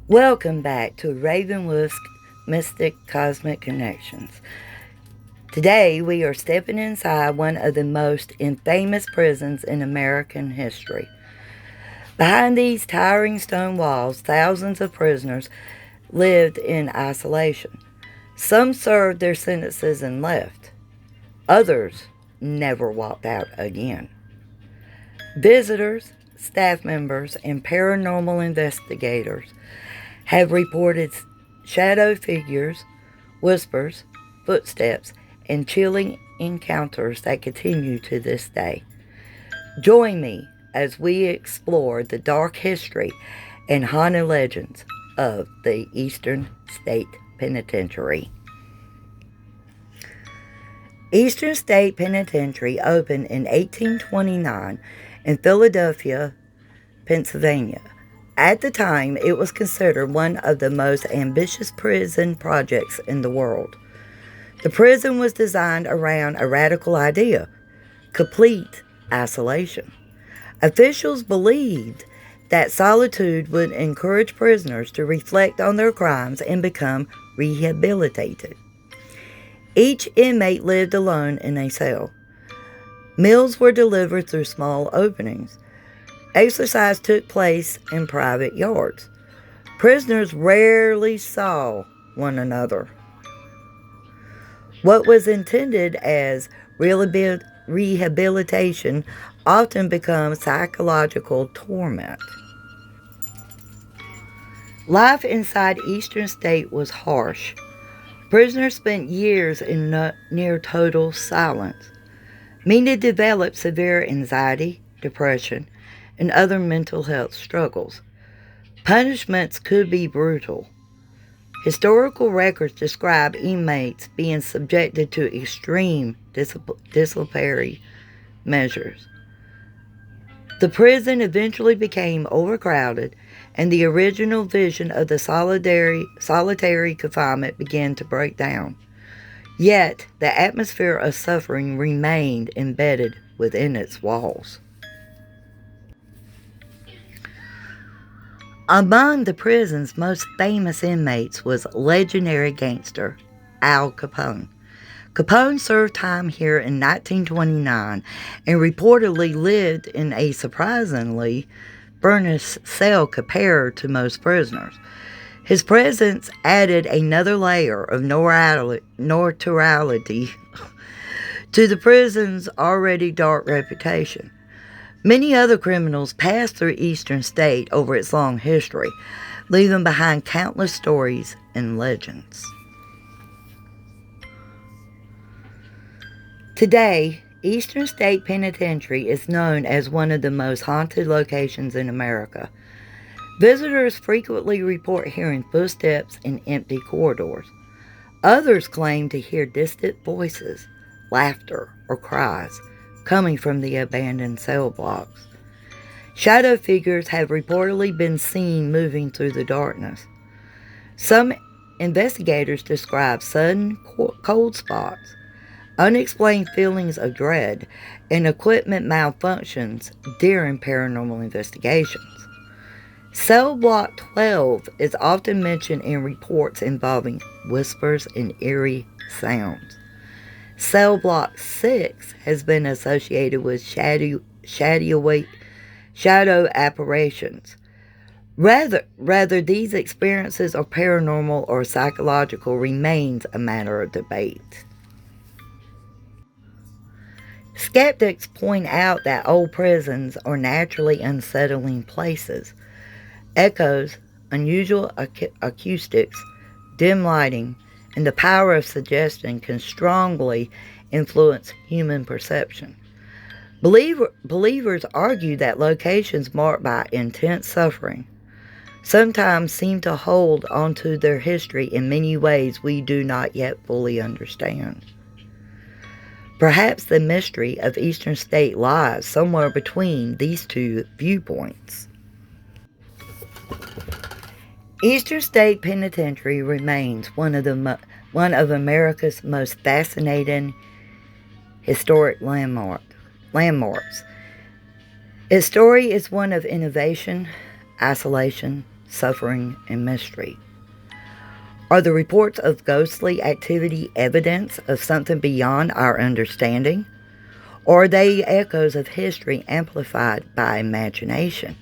Welcome back to Ravenwood's Mystic Cosmic Connections. Today we are stepping inside one of the most infamous prisons in American history. Behind these towering stone walls, thousands of prisoners lived in isolation. Some served their sentences and left. Others never walked out again. Visitors, staff members, and paranormal investigators have reported shadow figures, whispers, footsteps, and chilling encounters that continue to this day. Join me as we explore the dark history and haunted legends of the Eastern State Penitentiary. Eastern State Penitentiary opened in 1829 in Philadelphia, Pennsylvania. At the time, it was considered one of the most ambitious prison projects in the world. The prison was designed around a radical idea: complete isolation. Officials believed that solitude would encourage prisoners to reflect on their crimes and become rehabilitated. Each inmate lived alone in a cell. Meals were delivered through small openings. Exercise took place in private yards. Prisoners rarely saw one another. What was intended as rehabilitation often becomes psychological torment. Life inside Eastern State was harsh. Prisoners spent years in near total silence. Many developed severe anxiety, depression, and other mental health struggles. Punishments could be brutal. Historical records describe inmates being subjected to extreme disciplinary measures. The prison eventually became overcrowded, and the original vision of the solitary confinement began to break down. Yet, the atmosphere of suffering remained embedded within its walls. Among the prison's most famous inmates was legendary gangster Al Capone. Capone served time here in 1929 and reportedly lived in a surprisingly furnished cell compared to most prisoners. His presence added another layer of notoriety to the prison's already dark reputation. Many other criminals passed through Eastern State over its long history, leaving behind countless stories and legends. Today, Eastern State Penitentiary is known as one of the most haunted locations in America. Visitors frequently report hearing footsteps in empty corridors. Others claim to hear distant voices, laughter, or cries coming from the abandoned cell blocks. Shadow figures have reportedly been seen moving through the darkness. Some investigators describe sudden cold spots, unexplained feelings of dread, and equipment malfunctions during paranormal investigations. Cell Block 12 is often mentioned in reports involving whispers and eerie sounds. Cell Block 6 has been associated with shadow apparitions. Rather, these experiences are paranormal or psychological remains a matter of debate. Skeptics point out that old prisons are naturally unsettling places. Echoes, unusual acoustics, dim lighting, and the power of suggestion can strongly influence human perception. Believers argue that locations marked by intense suffering sometimes seem to hold onto their history in many ways we do not yet fully understand. Perhaps the mystery of Eastern State lies somewhere between these two viewpoints. Eastern State Penitentiary remains one of America's most fascinating historic landmarks. Its story is one of innovation, isolation, suffering, and mystery. Are the reports of ghostly activity evidence of something beyond our understanding? Or are they echoes of history amplified by imagination?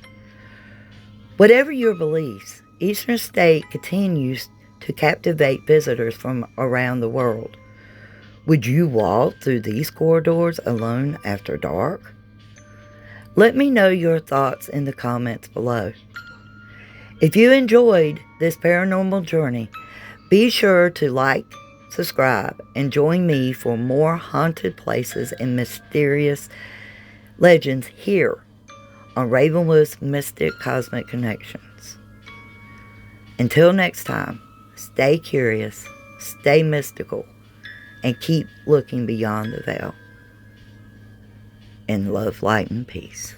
Whatever your beliefs, Eastern State continues to captivate visitors from around the world. Would you walk through these corridors alone after dark? Let me know your thoughts in the comments below. If you enjoyed this paranormal journey, be sure to like, subscribe, and join me for more haunted places and mysterious legends here on Ravenwood's Mystic Cosmic Connections. Until next time, stay curious, stay mystical, and keep looking beyond the veil. In love, light, and peace.